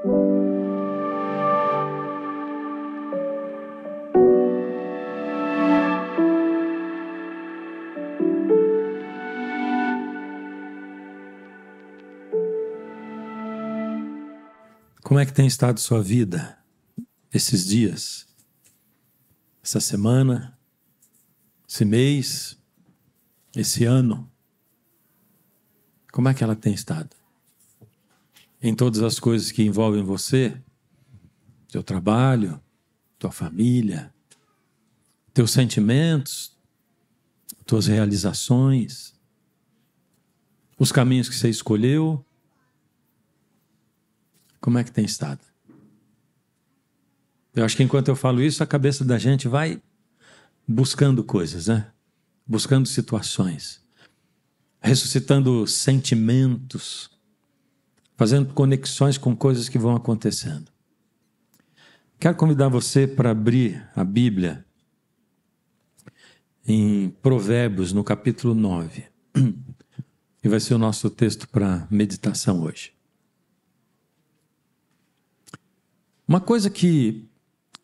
Como é que tem estado sua vida esses dias, essa semana, esse mês, esse ano? Como é que ela tem estado? Em todas as coisas que envolvem você, teu trabalho, tua família, teus sentimentos, tuas realizações, os caminhos que você escolheu. Como é que tem estado? Eu acho que enquanto eu falo isso, a cabeça da gente vai buscando coisas, né? Buscando situações, ressuscitando sentimentos, fazendo conexões com coisas que vão acontecendo. Quero convidar você para abrir a Bíblia em Provérbios, no capítulo 9. E vai ser o nosso texto para meditação hoje. Uma coisa que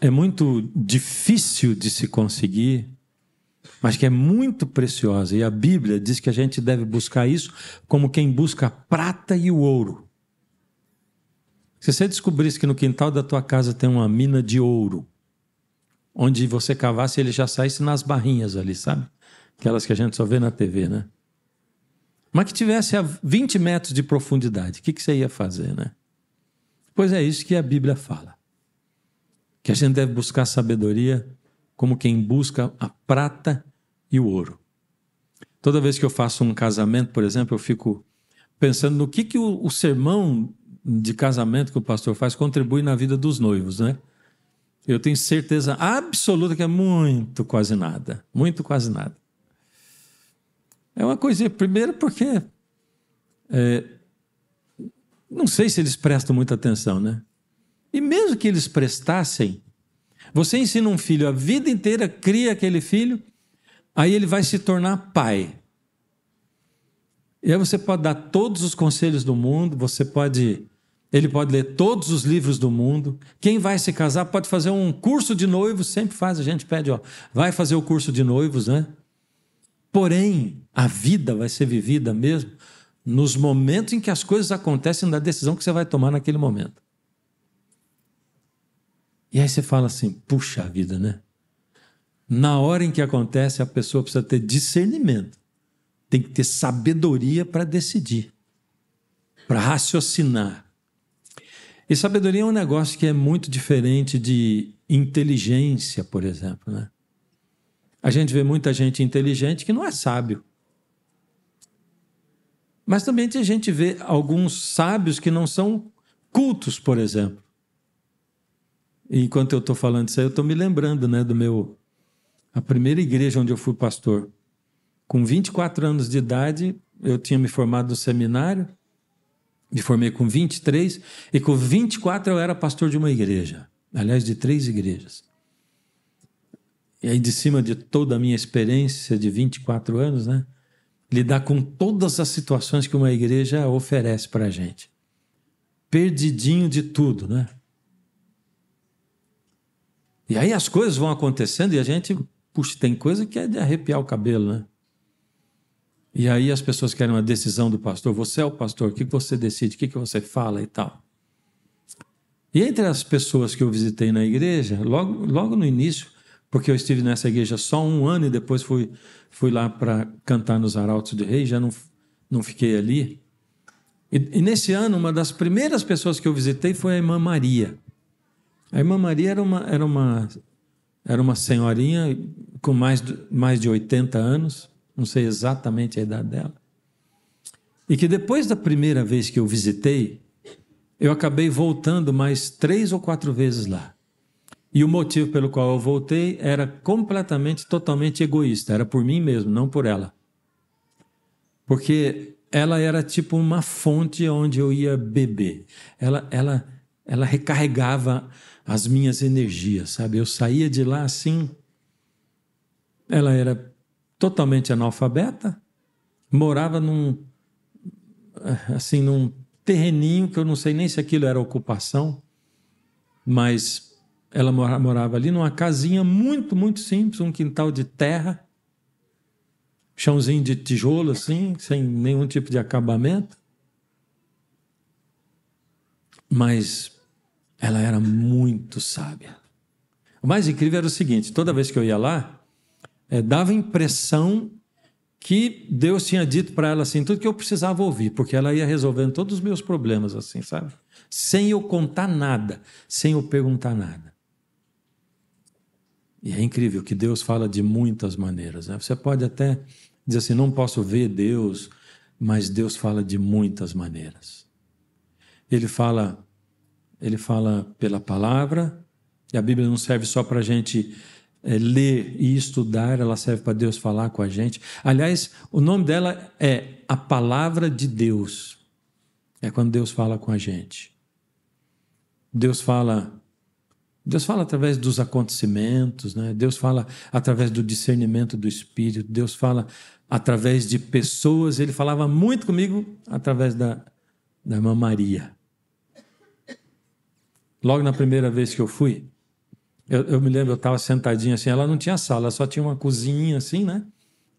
é muito difícil de se conseguir, mas que é muito preciosa, e a Bíblia diz que a gente deve buscar isso como quem busca a prata e o ouro. Se você descobrisse que no quintal da tua casa tem uma mina de ouro, onde você cavasse ele já saísse nas barrinhas ali, sabe? Aquelas que a gente só vê na TV, né? Mas que tivesse a 20 metros de profundidade, o que você ia fazer, né? Pois é isso que a Bíblia fala. Que a gente deve buscar sabedoria como quem busca a prata e o ouro. Toda vez que eu faço um casamento, por exemplo, eu fico pensando no que o sermão de casamento que o pastor faz contribui na vida dos noivos, né? Eu tenho certeza absoluta que é muito quase nada. Muito quase nada. É uma coisinha, primeiro porque não sei se eles prestam muita atenção, né? E mesmo que eles prestassem, você ensina um filho a vida inteira, cria aquele filho, aí ele vai se tornar pai. E aí você pode dar todos os conselhos do mundo, ele pode ler todos os livros do mundo. Quem vai se casar pode fazer um curso de noivos, sempre faz, a gente pede, vai fazer o curso de noivos, né? Porém, a vida vai ser vivida mesmo nos momentos em que as coisas acontecem, na decisão que você vai tomar naquele momento. E aí você fala assim, puxa vida, né? Na hora em que acontece, a pessoa precisa ter discernimento. Tem que ter sabedoria para decidir, para raciocinar. E sabedoria é um negócio que é muito diferente de inteligência, por exemplo, né? A gente vê muita gente inteligente que não é sábio. Mas também a gente vê alguns sábios que não são cultos, por exemplo. E enquanto eu estou falando isso aí, eu estou me lembrando, né, a primeira igreja onde eu fui pastor. Com 24 anos de idade, eu tinha me formado no seminário, me formei com 23, e com 24 eu era pastor de uma igreja, aliás, de 3 igrejas. E aí, de cima de toda a minha experiência de 24 anos, né, lidar com todas as situações que uma igreja oferece para a gente. Perdidinho de tudo, né? E aí as coisas vão acontecendo e a gente, puxa, tem coisa que é de arrepiar o cabelo, né? E aí as pessoas querem uma decisão do pastor. Você é o pastor, o que você decide, o que você fala e tal. E entre as pessoas que eu visitei na igreja, logo no início, porque eu estive nessa igreja só 1 ano e depois fui lá para cantar nos Arautos de Rei, já não fiquei ali. E nesse ano, uma das primeiras pessoas que eu visitei foi a irmã Maria. A irmã Maria era uma senhorinha com mais de 80 anos, não sei exatamente a idade dela, e que depois da primeira vez que eu visitei, eu acabei voltando mais 3 ou 4 vezes lá. E o motivo pelo qual eu voltei era totalmente egoísta, era por mim mesmo, não por ela. Porque ela era tipo uma fonte onde eu ia beber. Ela recarregava as minhas energias, sabe? Eu saía de lá assim. Ela era totalmente analfabeta, morava num terreninho, que eu não sei nem se aquilo era ocupação, mas ela morava ali numa casinha muito, muito simples, um quintal de terra, chãozinho de tijolo assim, sem nenhum tipo de acabamento. Mas ela era muito sábia. O mais incrível era o seguinte, toda vez que eu ia lá, dava a impressão que Deus tinha dito para ela assim, tudo que eu precisava ouvir, porque ela ia resolvendo todos os meus problemas assim, sabe? Sem eu contar nada, sem eu perguntar nada. E é incrível que Deus fala de muitas maneiras, né? Você pode até dizer assim, não posso ver Deus, mas Deus fala de muitas maneiras. Ele fala pela palavra, e a Bíblia não serve só para a gente ler e estudar, ela serve para Deus falar com a gente. Aliás, o nome dela é a Palavra de Deus. É quando Deus fala com a gente. Deus fala através dos acontecimentos, né? Deus fala através do discernimento do Espírito, Deus fala através de pessoas. Ele falava muito comigo através da irmã Maria. Logo na primeira vez que eu fui, eu me lembro, eu estava sentadinho assim, ela não tinha sala, ela só tinha uma cozinha assim, né?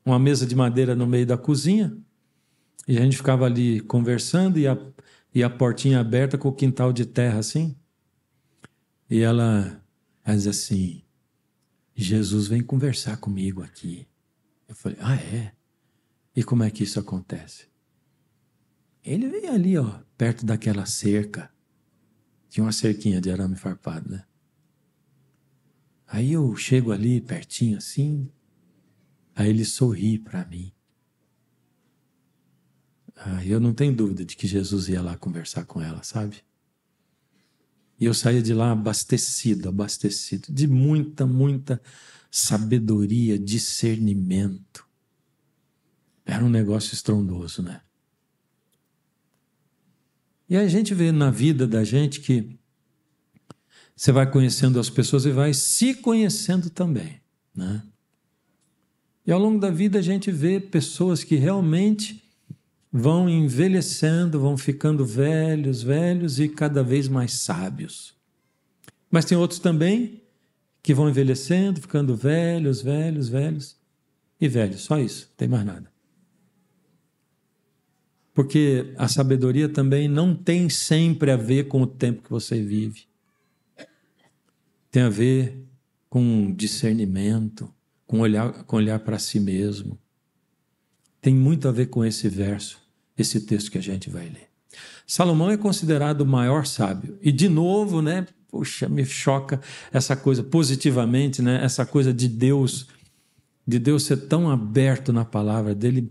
Uma mesa de madeira no meio da cozinha, e a gente ficava ali conversando, e a portinha aberta com o quintal de terra assim, e ela diz assim, Jesus vem conversar comigo aqui. Eu falei, é? E como é que isso acontece? Ele vem ali, ó, perto daquela cerca, tinha uma cerquinha de arame farpado, né? Aí eu chego ali pertinho assim, aí ele sorri para mim. Eu não tenho dúvida de que Jesus ia lá conversar com ela, sabe? E eu saía de lá abastecido de muita, muita sabedoria, discernimento. Era um negócio estrondoso, né? E a gente vê na vida da gente que você vai conhecendo as pessoas e vai se conhecendo também, né? E ao longo da vida a gente vê pessoas que realmente vão envelhecendo, vão ficando velhos e cada vez mais sábios. Mas tem outros também que vão envelhecendo, ficando velhos e velhos, só isso, não tem mais nada. Porque a sabedoria também não tem sempre a ver com o tempo que você vive. Tem a ver com discernimento, com olhar para si mesmo. Tem muito a ver com esse verso, esse texto que a gente vai ler. Salomão é considerado o maior sábio. E de novo, né? Poxa, me choca essa coisa positivamente, né? Essa coisa de Deus ser tão aberto na palavra, dele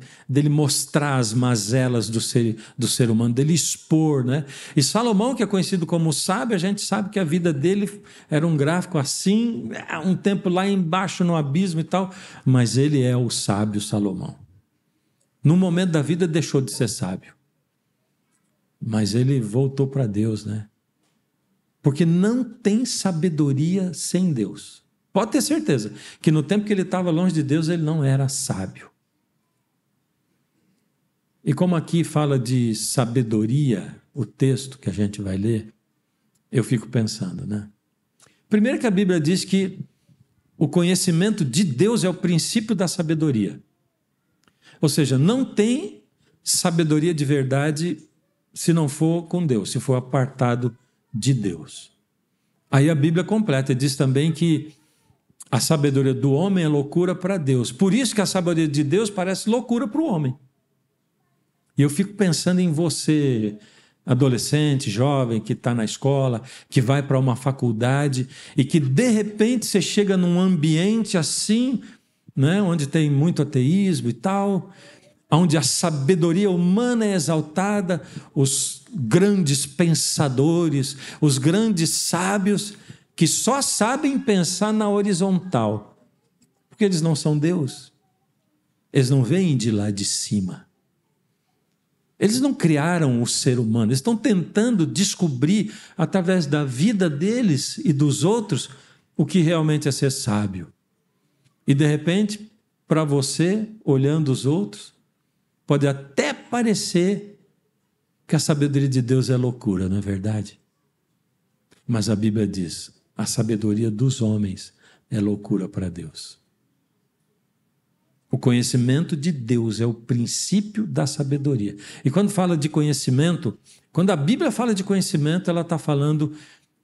mostrar as mazelas do ser humano, dele expor, né? E Salomão, que é conhecido como sábio, a gente sabe que a vida dele era um gráfico assim, um tempo lá embaixo no abismo e tal, mas ele é o sábio Salomão. Num momento da vida deixou de ser sábio, mas ele voltou para Deus, né? Porque não tem sabedoria sem Deus. Pode ter certeza que no tempo que ele estava longe de Deus, ele não era sábio. E como aqui fala de sabedoria, o texto que a gente vai ler, eu fico pensando, né? Primeiro que a Bíblia diz que o conhecimento de Deus é o princípio da sabedoria. Ou seja, não tem sabedoria de verdade se não for com Deus, se for apartado de Deus. Aí a Bíblia completa e diz também que a sabedoria do homem é loucura para Deus. Por isso que a sabedoria de Deus parece loucura para o homem. E eu fico pensando em você, adolescente, jovem, que está na escola, que vai para uma faculdade e que de repente você chega num ambiente assim, né, onde tem muito ateísmo e tal, onde a sabedoria humana é exaltada, os grandes pensadores, os grandes sábios, que só sabem pensar na horizontal, porque eles não são Deus, eles não vêm de lá de cima, eles não criaram o ser humano, eles estão tentando descobrir, através da vida deles e dos outros, o que realmente é ser sábio. E de repente, para você, olhando os outros, pode até parecer que a sabedoria de Deus é loucura, não é verdade? Mas a Bíblia diz, a sabedoria dos homens é loucura para Deus. O conhecimento de Deus é o princípio da sabedoria. E quando fala de conhecimento, quando a Bíblia fala de conhecimento, ela está falando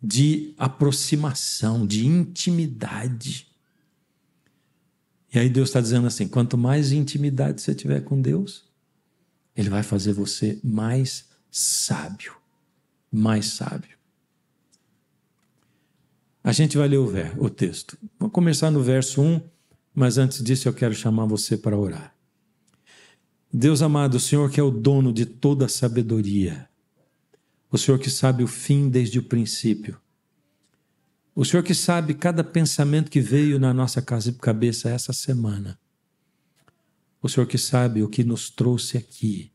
de aproximação, de intimidade. E aí Deus está dizendo assim, quanto mais intimidade você tiver com Deus, Ele vai fazer você mais sábio. Mais sábio. A gente vai ler o texto. Vou começar no verso 1, mas antes disso eu quero chamar você para orar. Deus amado, o Senhor que é o dono de toda a sabedoria, o Senhor que sabe o fim desde o princípio, o Senhor que sabe cada pensamento que veio na nossa cabeça essa semana, o Senhor que sabe o que nos trouxe aqui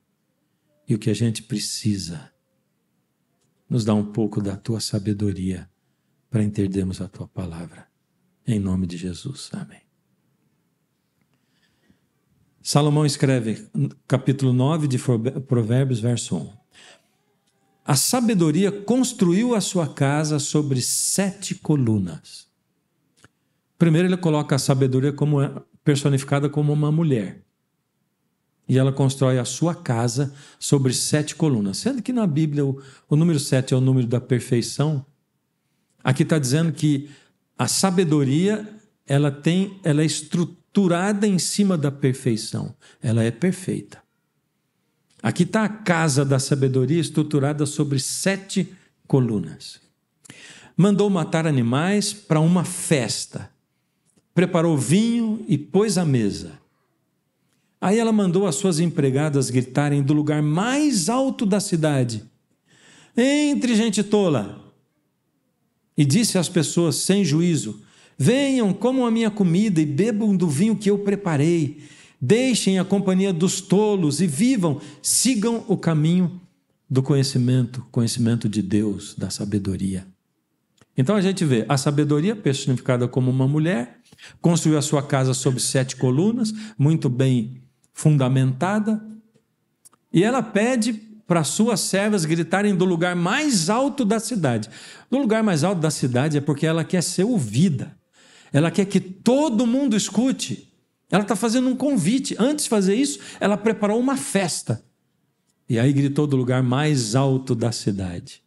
e o que a gente precisa, nos dá um pouco da Tua sabedoria para entendermos a Tua palavra. Em nome de Jesus. Amém. Salomão escreve, capítulo 9 de Provérbios, verso 1. A sabedoria construiu a sua casa sobre 7 colunas. Primeiro ele coloca a sabedoria como personificada como uma mulher. E ela constrói a sua casa sobre 7 colunas. Sendo que na Bíblia o número 7 é o número da perfeição, aqui está dizendo que a sabedoria ela é estruturada em cima da perfeição. Ela é perfeita. Aqui está a casa da sabedoria estruturada sobre 7 colunas. Mandou matar animais para uma festa. Preparou vinho e pôs à mesa. Aí ela mandou as suas empregadas gritarem do lugar mais alto da cidade: entre, gente tola! E disse às pessoas sem juízo: venham, comam a minha comida e bebam do vinho que eu preparei. Deixem a companhia dos tolos e vivam, sigam o caminho do conhecimento de Deus, da sabedoria. Então a gente vê a sabedoria personificada como uma mulher, construiu a sua casa sobre 7 colunas, muito bem fundamentada, e ela pede para suas servas gritarem do lugar mais alto da cidade. Do lugar mais alto da cidade é porque ela quer ser ouvida, ela quer que todo mundo escute. Ela está fazendo um convite. Antes de fazer isso, ela preparou uma festa. E aí gritou do lugar mais alto da cidade.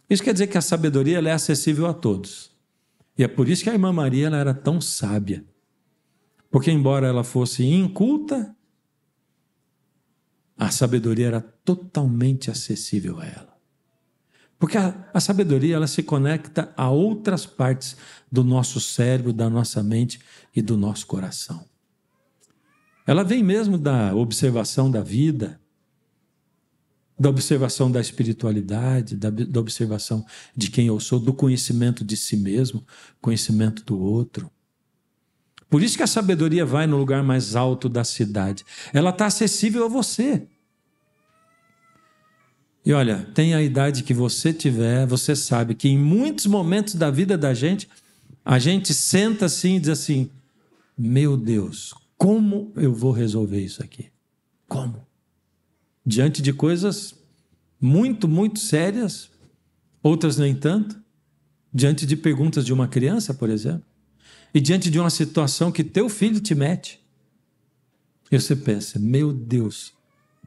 Isso quer dizer que a sabedoria ela é acessível a todos. E é por isso que a irmã Maria ela era tão sábia. Porque embora ela fosse inculta, a sabedoria era totalmente acessível a ela. Porque a sabedoria ela se conecta a outras partes do nosso cérebro, da nossa mente e do nosso coração. Ela vem mesmo da observação da vida, da observação da espiritualidade, da observação de quem eu sou, do conhecimento de si mesmo, conhecimento do outro. Por isso que a sabedoria vai no lugar mais alto da cidade. Ela está acessível a você. E olha, tem a idade que você tiver, você sabe que em muitos momentos da vida da gente, a gente senta assim e diz assim: meu Deus, como eu vou resolver isso aqui? Como? Diante de coisas muito, muito sérias, outras nem tanto. Diante de perguntas de uma criança, por exemplo. E diante de uma situação que teu filho te mete. E você pensa: meu Deus,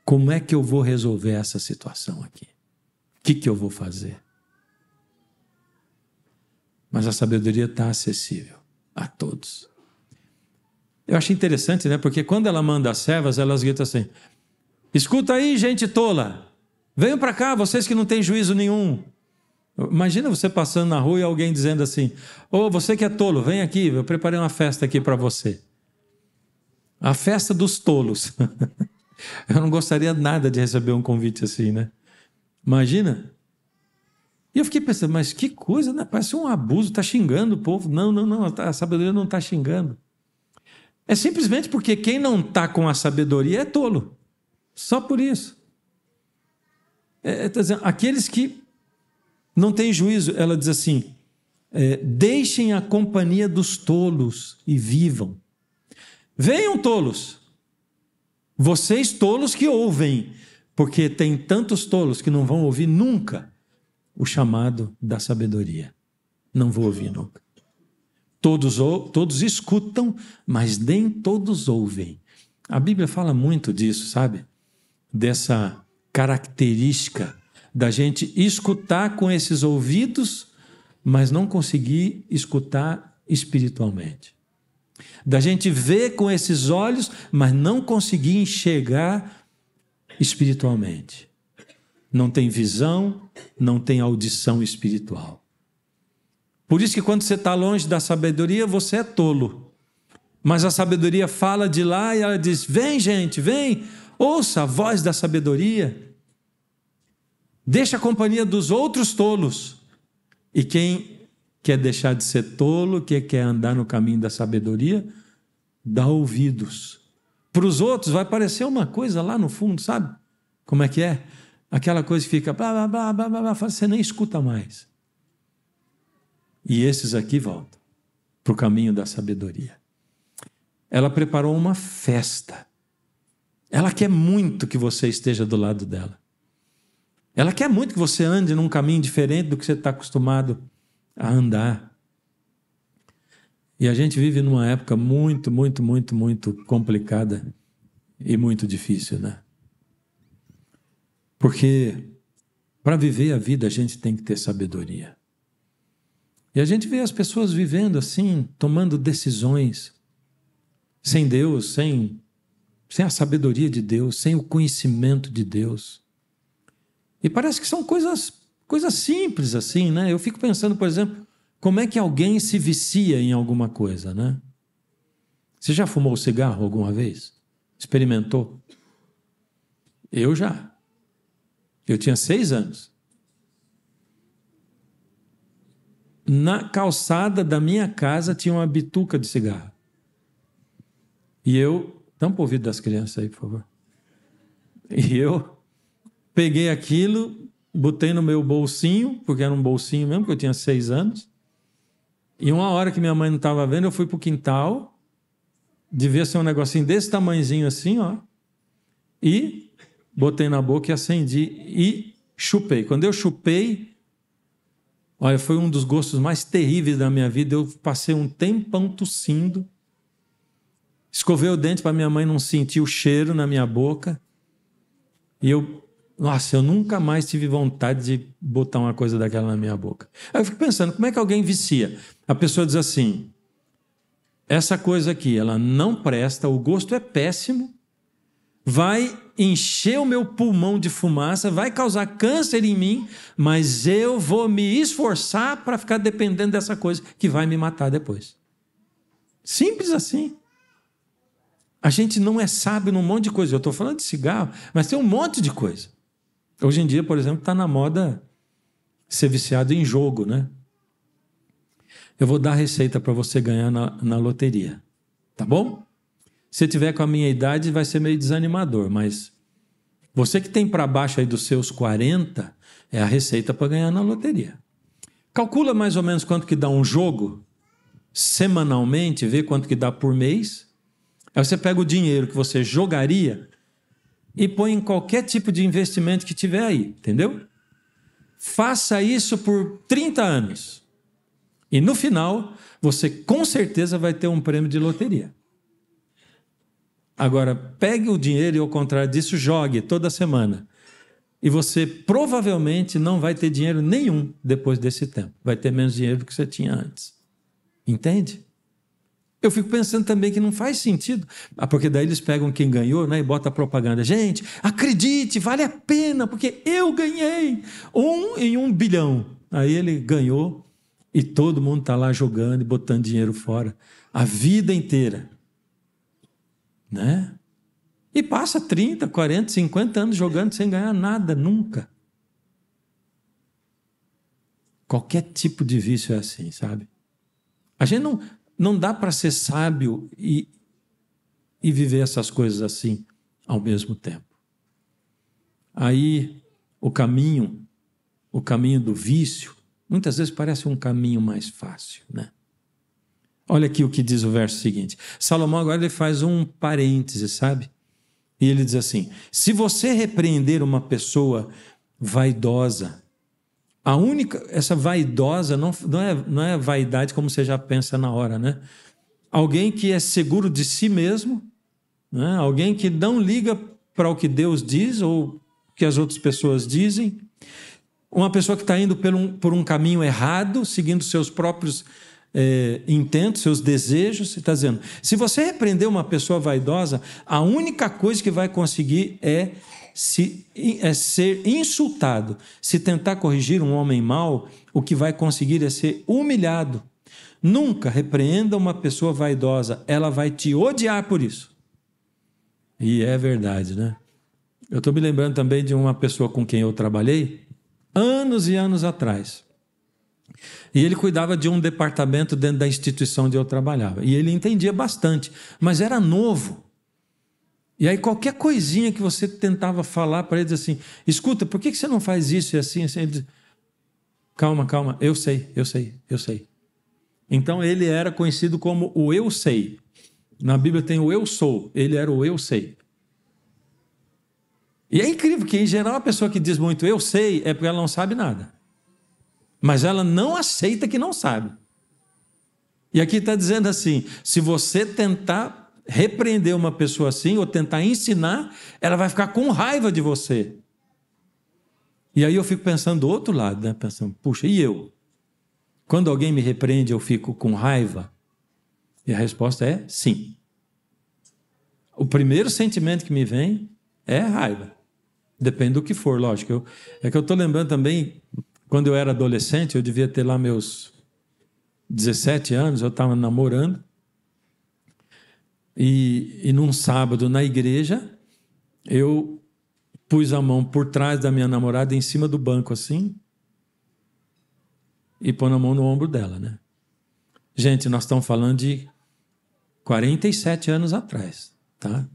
como é que eu vou resolver essa situação aqui? O que eu vou fazer? Mas a sabedoria está acessível a todos. Eu acho interessante, né? Porque quando ela manda as servas, elas gritam assim: escuta aí, gente tola, venham para cá, vocês que não têm juízo nenhum. Imagina você passando na rua e alguém dizendo assim: ô, você que é tolo, vem aqui, eu preparei uma festa aqui para você. A festa dos tolos. Eu não gostaria nada de receber um convite assim, né? Imagina. E eu fiquei pensando, mas que coisa, né? Parece um abuso, está xingando o povo. Não, a sabedoria não está xingando. É simplesmente porque quem não está com a sabedoria é tolo. Só por isso. Tá dizendo, aqueles que não têm juízo, ela diz assim: deixem a companhia dos tolos e vivam. Venham, tolos. Vocês tolos que ouvem, Porque tem tantos tolos que não vão ouvir nunca o chamado da sabedoria. Não vou ouvir nunca. Todos escutam, mas nem todos ouvem. A Bíblia fala muito disso, sabe? Dessa característica da gente escutar com esses ouvidos, mas não conseguir escutar espiritualmente. Da gente ver com esses olhos, mas não conseguir enxergar espiritualmente. Não tem visão, não tem audição espiritual. Por isso que quando você está longe da sabedoria, você é tolo. Mas a sabedoria fala de lá e ela diz: vem, gente, vem, ouça a voz da sabedoria. Deixa a companhia dos outros tolos. E quem quer deixar de ser tolo, que quer andar no caminho da sabedoria, dá ouvidos. Para os outros vai parecer uma coisa lá no fundo, sabe? Como é que é? Aquela coisa que fica blá, blá, blá, blá, blá, blá, você nem escuta mais. E esses aqui voltam para o caminho da sabedoria. Ela preparou uma festa. Ela quer muito que você esteja do lado dela. Ela quer muito que você ande num caminho diferente do que você está acostumado a andar. E a gente vive numa época muito, muito, muito, muito complicada e muito difícil, né? Porque para viver a vida a gente tem que ter sabedoria. E a gente vê as pessoas vivendo assim, tomando decisões sem Deus, sem a sabedoria de Deus, sem o conhecimento de Deus. E parece que são coisas simples assim, né? Eu fico pensando, por exemplo, como é que alguém se vicia em alguma coisa, né? Você já fumou cigarro alguma vez? Experimentou? Eu já. Eu tinha 6 anos. Na calçada da minha casa tinha uma bituca de cigarro. E eu... Tampa o ouvido das crianças aí, por favor. E eu peguei aquilo, botei no meu bolsinho, porque era um bolsinho mesmo, porque eu tinha 6 anos. E uma hora que minha mãe não estava vendo, eu fui para o quintal, devia ser um negocinho desse tamanhozinho assim, ó. E botei na boca e acendi e chupei. Quando eu chupei... Olha, foi um dos gostos mais terríveis da minha vida. Eu passei um tempão tossindo. Escovei o dente para minha mãe não sentir o cheiro na minha boca. E eu nunca mais tive vontade de botar uma coisa daquela na minha boca. Aí eu fico pensando, como é que alguém vicia? A pessoa diz assim, essa coisa aqui, ela não presta, o gosto é péssimo, vai encher o meu pulmão de fumaça, vai causar câncer em mim, mas eu vou me esforçar para ficar dependendo dessa coisa que vai me matar depois. Simples assim. A gente não é sábio num monte de coisa. Eu estou falando de cigarro, mas tem um monte de coisa. Hoje em dia, por exemplo, está na moda ser viciado em jogo, né? Eu vou dar a receita para você ganhar na loteria. Tá bom? Se tiver com a minha idade, vai ser meio desanimador, mas você que tem para baixo aí dos seus 40, é a receita para ganhar na loteria. Calcula mais ou menos quanto que dá um jogo semanalmente, vê quanto que dá por mês. Aí você pega o dinheiro que você jogaria e põe em qualquer tipo de investimento que tiver aí, entendeu? Faça isso por 30 anos. E no final, você com certeza vai ter um prêmio de loteria. Agora, pegue o dinheiro e, ao contrário disso, jogue toda semana. E você provavelmente não vai ter dinheiro nenhum depois desse tempo. Vai ter menos dinheiro do que você tinha antes. Entende? Eu fico pensando também que não faz sentido. Porque daí eles pegam quem ganhou, né, e botam a propaganda. Gente, acredite, vale a pena, porque eu ganhei 1 em 1 bilhão. Aí ele ganhou e todo mundo está lá jogando e botando dinheiro fora. A vida inteira. Né? E passa 30, 40, 50 anos jogando sem ganhar nada, nunca. Qualquer tipo de vício é assim, sabe? A gente não dá para ser sábio e viver essas coisas assim ao mesmo tempo. Aí o caminho do vício, muitas vezes parece um caminho mais fácil, né? Olha aqui o que diz o verso seguinte. Salomão agora ele faz um parêntese, sabe? E ele diz assim: se você repreender uma pessoa vaidosa, essa vaidosa não é vaidade como você já pensa na hora, né? Alguém que é seguro de si mesmo, né? Alguém que não liga para o que Deus diz ou que as outras pessoas dizem. Uma pessoa que está indo por um caminho errado, seguindo seus próprios intentos, seus desejos. Você está dizendo, se você repreender uma pessoa vaidosa, a única coisa que vai conseguir é ser insultado. Se tentar corrigir um homem mau, o que vai conseguir é ser humilhado. Nunca repreenda uma pessoa vaidosa, ela vai te odiar por isso. E é verdade, né? Eu estou me lembrando também de uma pessoa com quem eu trabalhei, anos e anos atrás. E ele cuidava de um departamento dentro da instituição onde eu trabalhava. E ele entendia bastante, mas era novo. E aí qualquer coisinha que você tentava falar para ele, diz assim, escuta, por que você não faz isso e assim? Ele diz, calma, eu sei. Então ele era conhecido como o eu sei. Na Bíblia tem o eu sou, ele era o eu sei. E é incrível que, em geral, a pessoa que diz muito eu sei é porque ela não sabe nada. Mas ela não aceita que não sabe. E aqui está dizendo assim, se você tentar repreender uma pessoa assim, ou tentar ensinar, ela vai ficar com raiva de você. E aí eu fico pensando do outro lado, né? Pensando, puxa, e eu? Quando alguém me repreende, eu fico com raiva? E a resposta é sim. O primeiro sentimento que me vem é raiva. Depende do que for, lógico. É que eu estou lembrando também, quando eu era adolescente, eu devia ter lá meus 17 anos, eu estava namorando. E num sábado na igreja, eu pus a mão por trás da minha namorada, em cima do banco assim, e pôr a mão no ombro dela, né? Gente, nós estamos falando de 47 anos atrás, tá?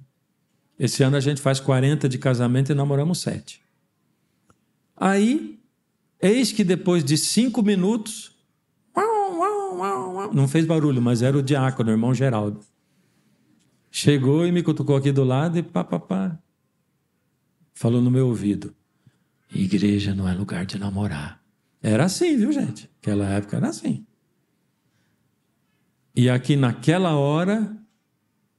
Esse ano a gente faz 40 de casamento e namoramos 7. Aí, eis que depois de 5 minutos, não fez barulho, mas era o diácono, o irmão Geraldo. Chegou e me cutucou aqui do lado e falou no meu ouvido, igreja não é lugar de namorar. Era assim, viu, gente? Naquela época era assim. E aqui naquela hora,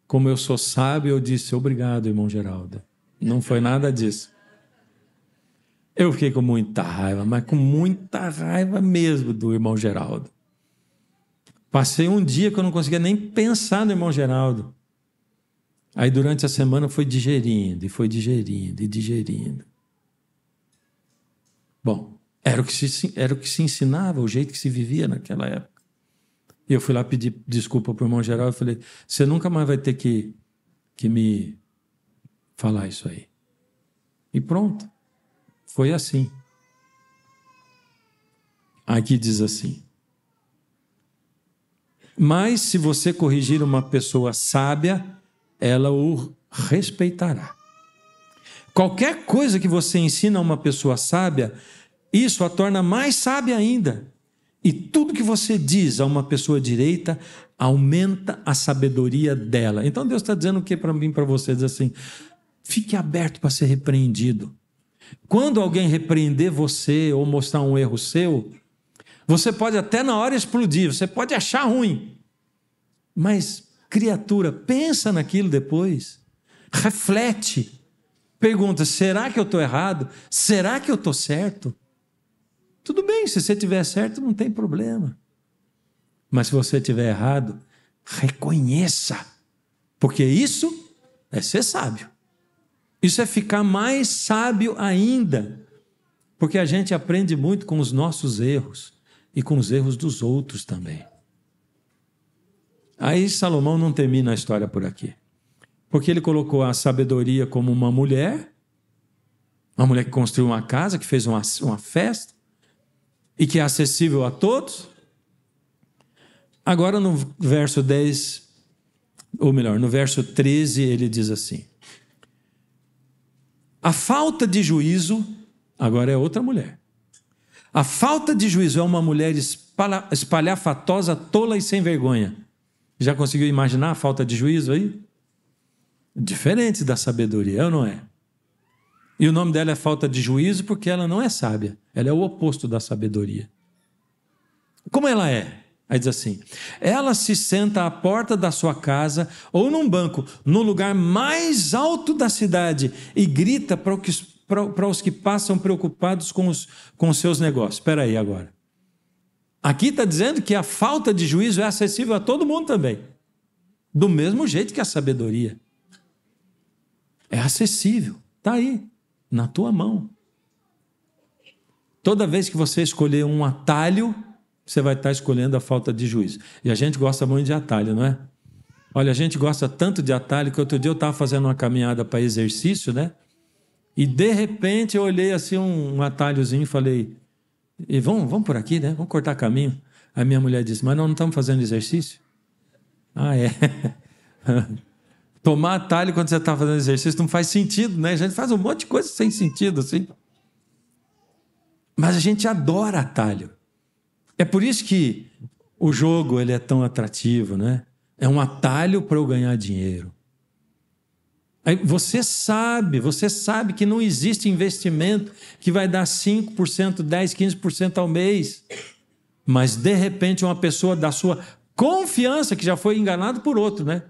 como eu sou sábio, eu disse, obrigado, irmão Geraldo. Não foi nada disso. Eu fiquei com muita raiva, mas com muita raiva mesmo do irmão Geraldo. Passei um dia que eu não conseguia nem pensar no irmão Geraldo. Aí durante a semana foi digerindo. Bom, era o que se ensinava, o jeito que se vivia naquela época. E eu fui lá pedir desculpa para o irmão Geraldo e falei, você nunca mais vai ter que me falar isso aí. E pronto. Foi assim. Aqui diz assim, mas se você corrigir uma pessoa sábia, ela o respeitará. Qualquer coisa que você ensina a uma pessoa sábia, isso a torna mais sábia ainda. E tudo que você diz a uma pessoa direita, aumenta a sabedoria dela. Então Deus está dizendo o que para mim, para você? Diz assim, fique aberto para ser repreendido. Quando alguém repreender você ou mostrar um erro seu, você pode até na hora explodir, você pode achar ruim. Mas, criatura, pensa naquilo depois. Reflete. Pergunta, será que eu estou errado? Será que eu estou certo? Tudo bem, se você estiver certo, não tem problema. Mas se você estiver errado, reconheça. Porque isso é ser sábio. Isso é ficar mais sábio ainda. Porque a gente aprende muito com os nossos erros e com os erros dos outros também. Aí Salomão não termina a história por aqui. Porque ele colocou a sabedoria como uma mulher que construiu uma casa, que fez uma festa, e que é acessível a todos. Agora no verso 10, ou melhor, no verso 13, ele diz assim, a falta de juízo, agora é outra mulher. A falta de juízo é uma mulher espalhafatosa, tola e sem vergonha. Já conseguiu imaginar a falta de juízo aí? Diferentes da sabedoria, ou não é? E o nome dela é falta de juízo porque ela não é sábia. Ela é o oposto da sabedoria. Como ela é? Aí diz assim: ela se senta à porta da sua casa ou num banco, no lugar mais alto da cidade, e grita para os que passam preocupados com os seus negócios. Espera aí agora. Aqui está dizendo que a falta de juízo é acessível a todo mundo também. Do mesmo jeito que a sabedoria. É acessível. Está aí, na tua mão. Toda vez que você escolher um atalho, você vai estar escolhendo a falta de juízo. E a gente gosta muito de atalho, não é? Olha, a gente gosta tanto de atalho que outro dia eu estava fazendo uma caminhada para exercício, né? E de repente eu olhei assim um atalhozinho e falei, e vamos por aqui, né? Vamos cortar caminho. Aí minha mulher disse, mas nós não estamos fazendo exercício? Ah, é. Tomar atalho quando você está fazendo exercício não faz sentido, né? A gente faz um monte de coisa sem sentido, assim. Mas a gente adora atalho. É por isso que o jogo ele é tão atrativo, né? É um atalho para eu ganhar dinheiro. Aí você sabe que não existe investimento que vai dar 5%, 10%, 15% ao mês. Mas, de repente, uma pessoa da sua confiança, que já foi enganado por outro, né?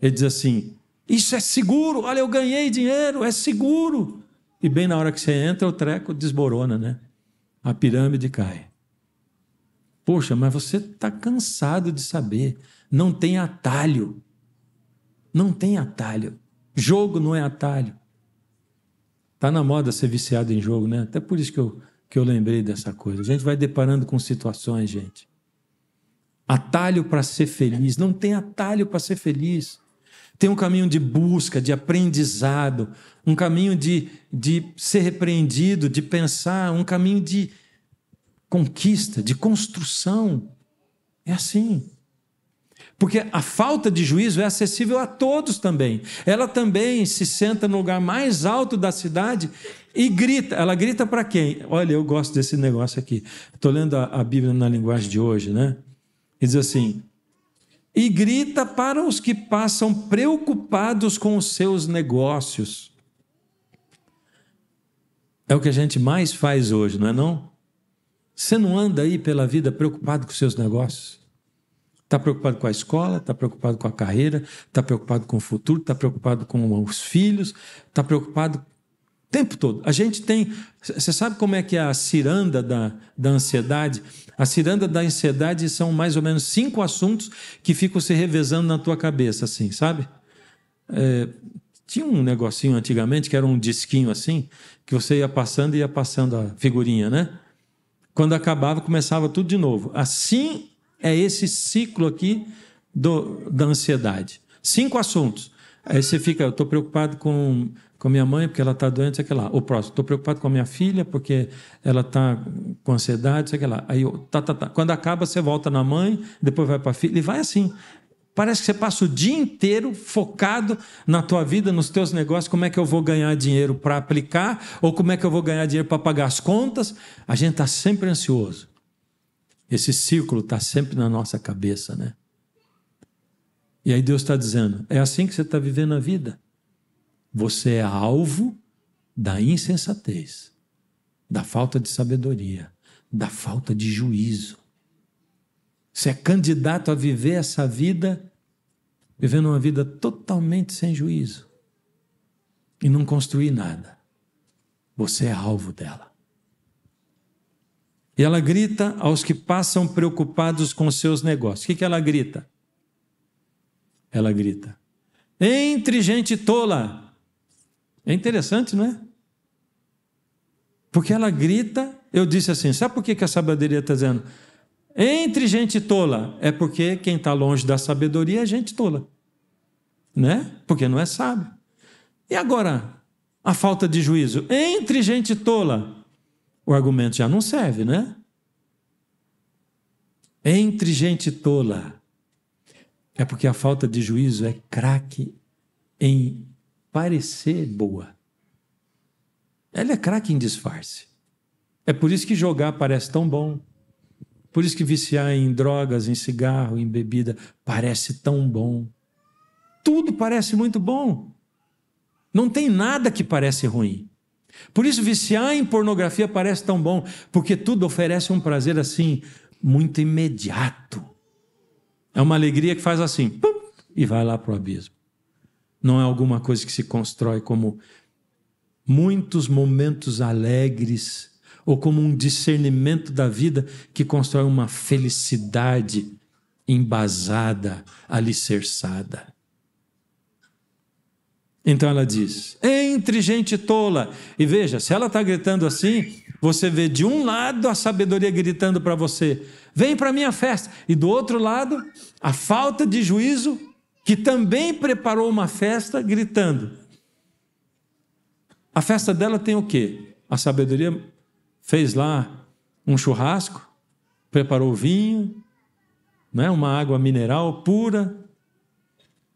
Ele diz assim, isso é seguro, olha, eu ganhei dinheiro, é seguro. E bem na hora que você entra, o treco desmorona, né? A pirâmide cai. Poxa, mas você está cansado de saber. Não tem atalho. Não tem atalho. Jogo não é atalho. Está na moda ser viciado em jogo, né? Até por isso que eu lembrei dessa coisa. A gente vai deparando com situações, gente. Atalho para ser feliz. Não tem atalho para ser feliz. Tem um caminho de busca, de aprendizado, um caminho de ser repreendido, de pensar, um caminho de conquista, de construção. É assim. Porque a falta de juízo é acessível a todos também. Ela também se senta no lugar mais alto da cidade e grita. Ela grita para quem? Olha, eu gosto desse negócio aqui. Estou lendo a Bíblia na linguagem de hoje, né? E diz assim, e grita para os que passam preocupados com os seus negócios. É o que a gente mais faz hoje, não é não? Você não anda aí pela vida preocupado com os seus negócios? Está preocupado com a escola, está preocupado com a carreira, está preocupado com o futuro, está preocupado com os filhos, está preocupado o tempo todo. A gente tem... Você sabe como é que é a ciranda da ansiedade? A ciranda da ansiedade são mais ou menos 5 assuntos que ficam se revezando na tua cabeça, assim, sabe? Tinha um negocinho antigamente que era um disquinho assim, que você ia passando e ia passando a figurinha, né? Quando acabava, começava tudo de novo. Assim é esse ciclo aqui da ansiedade. 5 assuntos. Aí você fica, eu estou preocupado com minha mãe porque ela está doente, sei que lá. O próximo, estou preocupado com a minha filha porque ela está com ansiedade, sei que lá. Aí, Quando acaba, você volta na mãe, depois vai para a filha, e vai assim. Parece que você passa o dia inteiro focado na tua vida, nos teus negócios, como é que eu vou ganhar dinheiro para aplicar, ou como é que eu vou ganhar dinheiro para pagar as contas. A gente está sempre ansioso. Esse círculo está sempre na nossa cabeça, né? E aí Deus está dizendo, é assim que você está vivendo a vida. Você é alvo da insensatez, da falta de sabedoria, da falta de juízo. Você é candidato a viver essa vida, vivendo uma vida totalmente sem juízo e não construir nada. Você é alvo dela. E ela grita aos que passam preocupados com seus negócios. O que ela grita? Ela grita, entre gente tola. É interessante, não é? Porque ela grita, eu disse assim, sabe por que a sabedoria está dizendo? Entre gente tola, é porque quem está longe da sabedoria é gente tola, né? Porque não é sábio. E agora, a falta de juízo? Entre gente tola, o argumento já não serve, né? Entre gente tola, é porque a falta de juízo é craque em parecer boa. Ela é craque em disfarce. É por isso que jogar parece tão bom. Por isso que viciar em drogas, em cigarro, em bebida, parece tão bom. tudo parece muito bom. Não tem nada que parece ruim. Por isso, viciar em pornografia parece tão bom, porque tudo oferece um prazer assim, muito imediato. É uma alegria que faz assim, pum, e vai lá para o abismo. Não é alguma coisa que se constrói como muitos momentos alegres, ou como um discernimento da vida que constrói uma felicidade embasada, alicerçada. Então ela diz, entre gente tola. E veja, se ela está gritando assim, você vê de um lado a sabedoria gritando para você, vem para a minha festa. E do outro lado, a falta de juízo, que também preparou uma festa, gritando. A festa dela tem o quê? A sabedoria fez lá um churrasco, preparou vinho, né? Uma água mineral pura.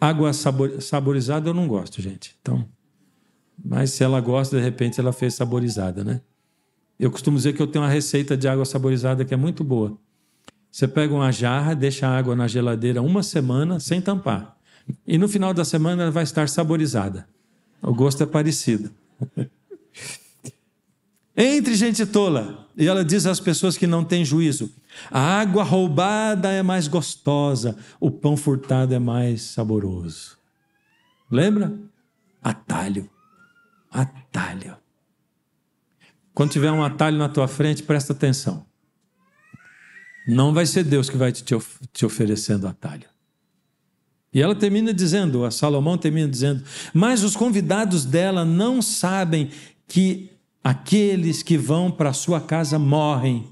Água saborizada eu não gosto, gente. Então, mas se ela gosta, de repente ela fez saborizada, né? Eu costumo dizer que eu tenho uma receita de água saborizada que é muito boa. Você pega uma jarra, deixa a água na geladeira 1 semana sem tampar. E no final da semana ela vai estar saborizada. O gosto é parecido. Entre gente tola. E ela diz às pessoas que não têm juízo, a água roubada é mais gostosa, o pão furtado é mais saboroso. Lembra? Atalho. Atalho. Quando tiver um atalho na tua frente, presta atenção. Não vai ser Deus que vai te oferecendo atalho. E ela termina dizendo, a Salomão termina dizendo, mas os convidados dela não sabem que aqueles que vão para a sua casa morrem.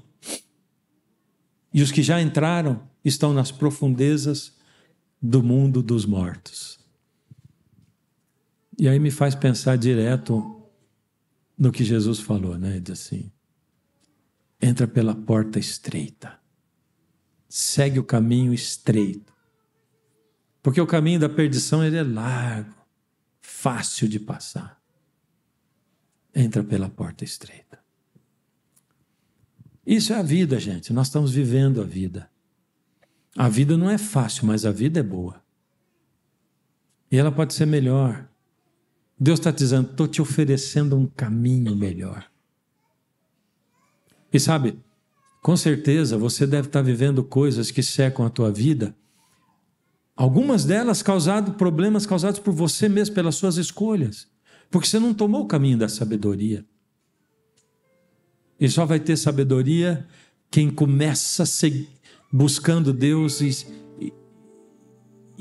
E os que já entraram estão nas profundezas do mundo dos mortos. E aí me faz pensar direto no que Jesus falou, né? Ele diz assim, entra pela porta estreita. Segue o caminho estreito. Porque o caminho da perdição ele é largo, fácil de passar. Entra pela porta estreita. Isso é a vida, gente. Nós estamos vivendo a vida. A vida não é fácil, mas a vida é boa. E ela pode ser melhor. Deus está dizendo, estou te oferecendo um caminho melhor. E sabe, com certeza você deve estar vivendo coisas que secam a tua vida. Algumas delas problemas causados por você mesmo, pelas suas escolhas. Porque você não tomou o caminho da sabedoria. E só vai ter sabedoria quem começa buscando Deus e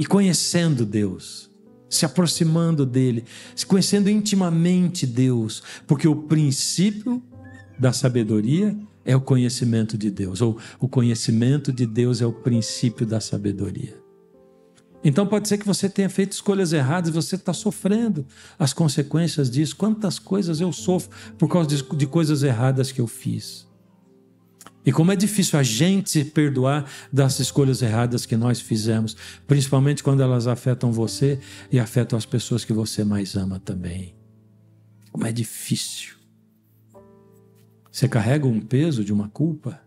conhecendo Deus, se aproximando dele, se conhecendo intimamente Deus, porque o princípio da sabedoria é o conhecimento de Deus, ou o conhecimento de Deus é o princípio da sabedoria. Então pode ser que você tenha feito escolhas erradas e você está sofrendo as consequências disso. Quantas coisas eu sofro por causa de coisas erradas que eu fiz. E como é difícil a gente se perdoar das escolhas erradas que nós fizemos, principalmente quando elas afetam você e afetam as pessoas que você mais ama também. Como é difícil. Você carrega um peso de uma culpa,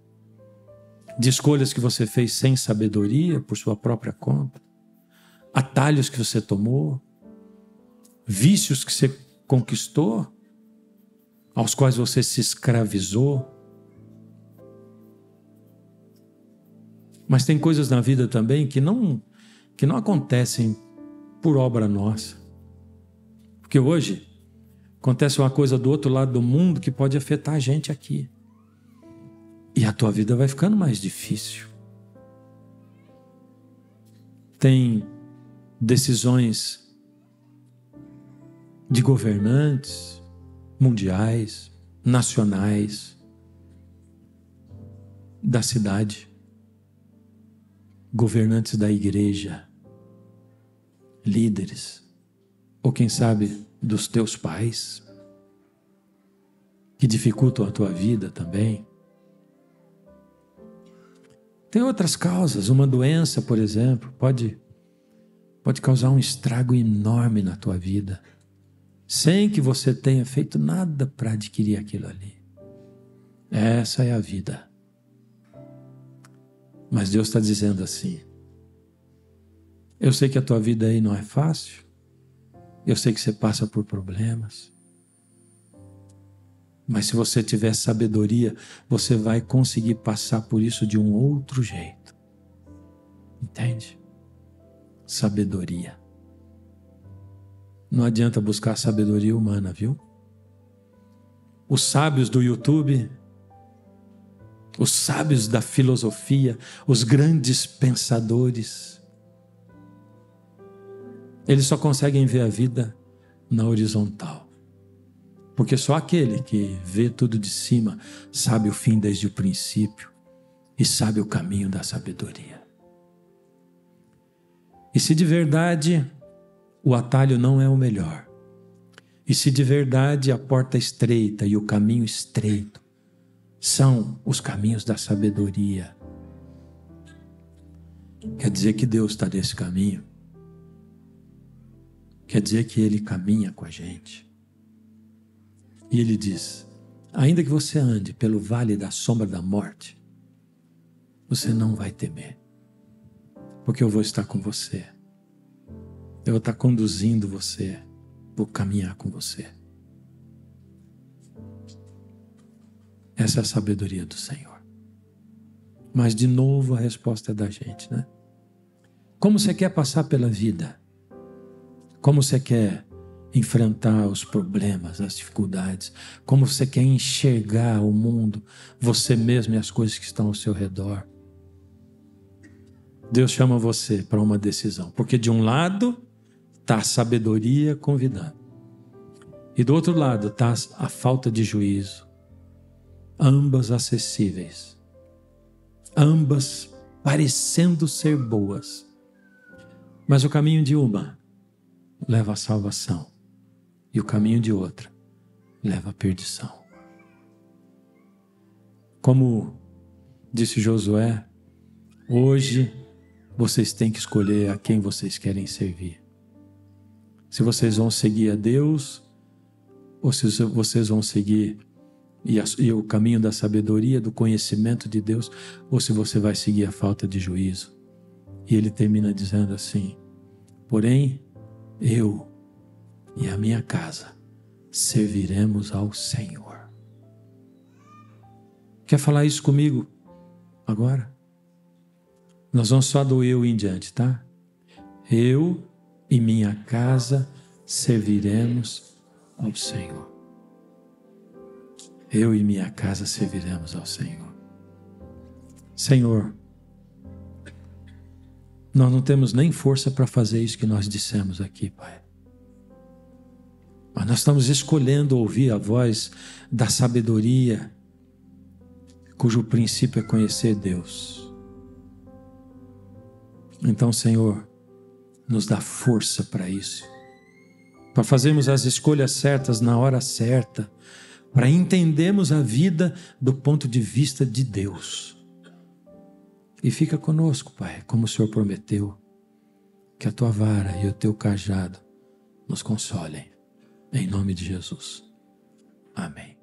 de escolhas que você fez sem sabedoria, por sua própria conta. Atalhos que você tomou, vícios que você conquistou, aos quais você se escravizou. Mas tem coisas na vida também que não acontecem por obra nossa. Porque hoje acontece uma coisa do outro lado do mundo que pode afetar a gente aqui. E a tua vida vai ficando mais difícil. Tem decisões de governantes mundiais, nacionais, da cidade, governantes da igreja, líderes, ou quem sabe dos teus pais, que dificultam a tua vida também. Tem outras causas, uma doença, por exemplo, pode causar um estrago enorme na tua vida, sem que você tenha feito nada para adquirir aquilo ali. Essa é a vida. Mas Deus está dizendo assim, Eu sei que a tua vida aí não é fácil. Eu sei que você passa por problemas. Mas se você tiver sabedoria, você vai conseguir passar por isso de um outro jeito. Entende? Sabedoria. Não adianta buscar sabedoria humana, viu? Os sábios do YouTube, os sábios da filosofia, os grandes pensadores, eles só conseguem ver a vida na horizontal. Porque só aquele que vê tudo de cima sabe o fim desde o princípio e sabe o caminho da sabedoria. E se de verdade o atalho não é o melhor, e se de verdade a porta estreita e o caminho estreito são os caminhos da sabedoria, quer dizer que Deus está nesse caminho. Quer dizer que Ele caminha com a gente. E Ele diz: ainda que você ande pelo vale da sombra da morte, você não vai temer, porque eu vou estar com você. Eu vou estar conduzindo você, vou caminhar com você. Essa é a sabedoria do Senhor. Mas de novo a resposta é da gente, né? Como você quer passar pela vida? Como você quer enfrentar os problemas, as dificuldades? Como você quer enxergar o mundo, você mesmo e as coisas que estão ao seu redor? Deus chama você para uma decisão, porque de um lado está a sabedoria convidando, e do outro lado está a falta de juízo, ambas acessíveis, ambas parecendo ser boas, mas o caminho de uma leva à salvação e o caminho de outra leva à perdição. Como disse Josué, hoje vocês têm que escolher a quem vocês querem servir. Se vocês vão seguir a Deus, ou se vocês vão seguir e o caminho da sabedoria, do conhecimento de Deus, ou se você vai seguir a falta de juízo. E ele termina dizendo assim: porém, eu e a minha casa serviremos ao Senhor. Quer falar isso comigo agora? Nós vamos só do eu em diante, tá? Eu e minha casa serviremos ao Senhor. Eu e minha casa serviremos ao Senhor. Senhor, nós não temos nem força para fazer isso que nós dissemos aqui, Pai. Mas nós estamos escolhendo ouvir a voz da sabedoria, cujo princípio é conhecer Deus. Então, Senhor, nos dá força para isso, para fazermos as escolhas certas na hora certa, para entendermos a vida do ponto de vista de Deus. E fica conosco, Pai, como o Senhor prometeu, que a Tua vara e o Teu cajado nos consolem, em nome de Jesus. Amém.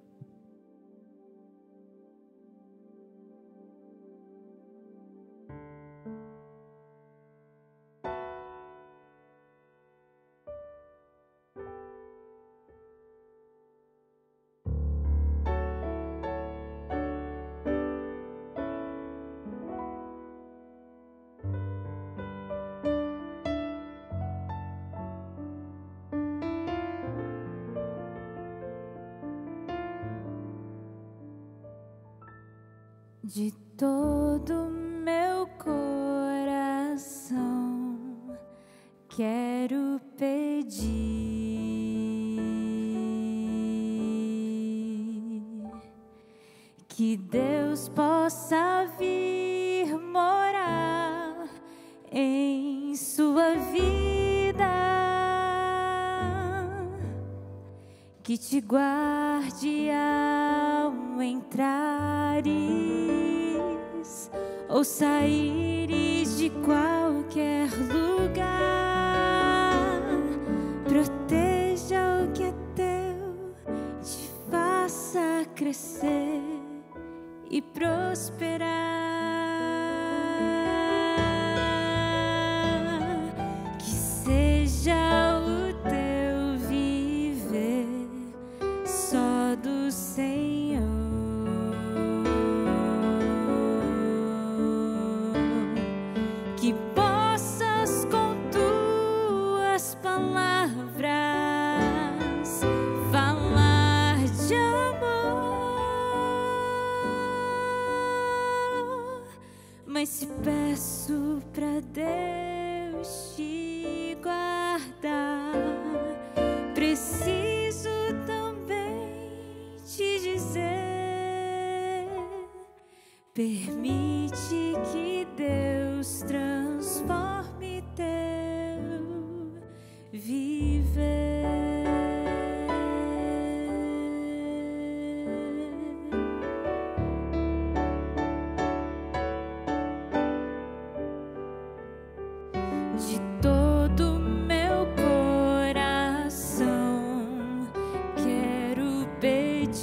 De todo meu coração quero pedir que Deus possa vir morar em sua vida, que te guarde ao entrares ou saíres de qualquer lugar, proteja o que é teu, te faça crescer e prosperar. Mas se peço pra Deus te guardar, preciso também te dizer: permite que Deus transforme teu viver. De todo meu coração quero pedir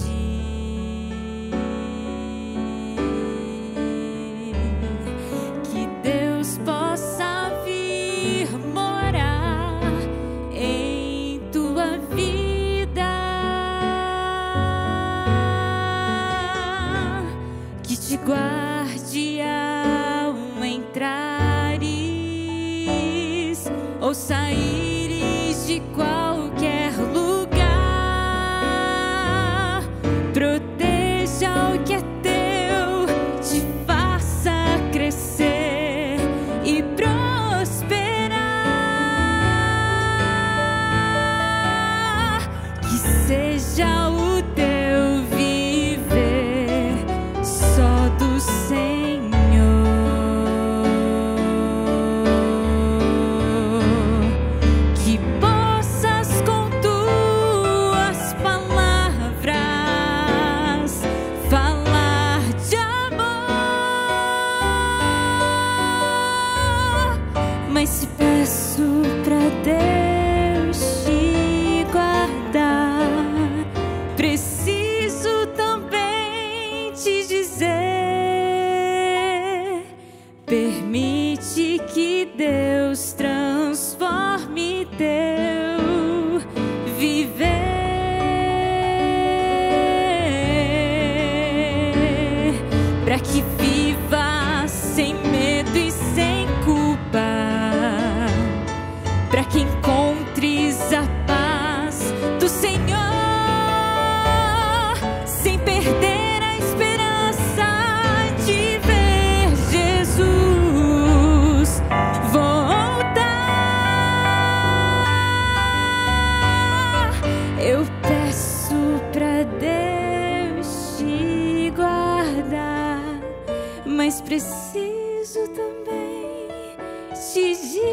que Deus possa vir morar em tua vida, que te guarde ao entrares ou saíres de qualquer lugar, proteja o que é teu, te faça crescer e prosperar, que seja o teu viver só do Senhor. Mas se peço pra Deus te guardar, preciso também te dizer: permite que Deus transforme teu viver, pra que viva sem medo e sem culpa, para que encontres a paz do Senhor, sem perder a esperança de ver Jesus voltar. Eu peço pra Deus te guardar, mas preciso também te dizer: